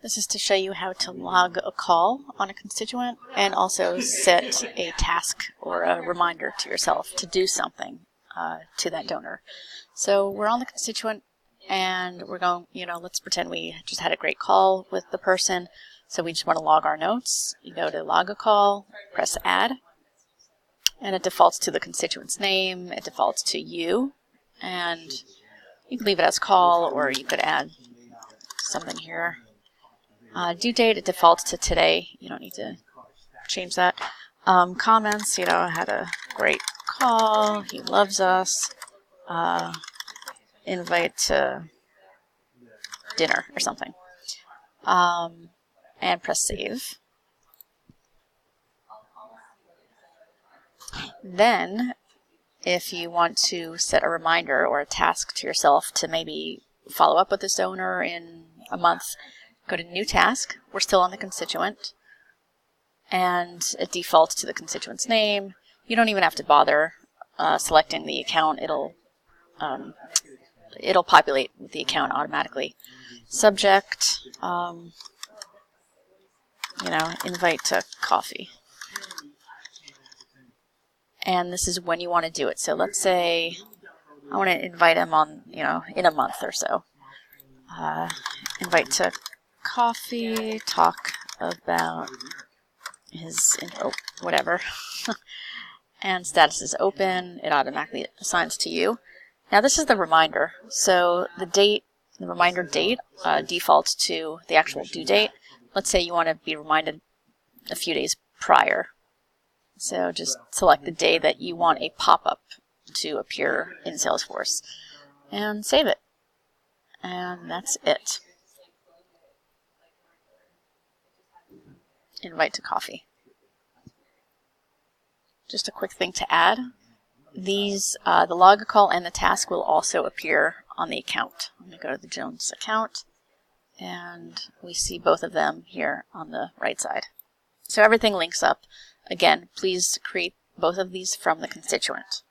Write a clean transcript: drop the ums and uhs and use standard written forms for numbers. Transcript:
This is to show you how to log a call on a constituent and also set a task or a reminder to yourself to do something to that donor. So we're on the constituent and we're going, let's pretend we just had a great call with the person. So we just want to log our notes. You go to log a call, press add, and it defaults to the constituent's name. It defaults to you, and you can leave it as call, or you could add something here. Due date, it defaults to today. You don't need to change that. Comments, I had a great call. He loves us. Invite to dinner or something. And press save. Then, if you want to set a reminder or a task to yourself to maybe follow up with this donor in a month, go to New Task. We're still on the constituent, and it defaults to the constituent's name. You don't even have to bother selecting the account. It'll populate with the account automatically. Subject, invite to coffee. And this is when you want to do it. So let's say I want to invite him on, in a month or so. Invite to coffee, talk about his whatever. And status is open. It automatically assigns to you. Now this is the reminder. So the reminder date defaults to the actual due date. Let's say you want to be reminded a few days prior. So just select the day that you want a pop-up to appear in Salesforce and save it. And that's it. Invite to coffee. Just a quick thing to add. These, the log call and the task will also appear on the account. I'm going to go to the Jones account, and we see both of them here on the right side. So everything links up. Again, please create both of these from the constituent.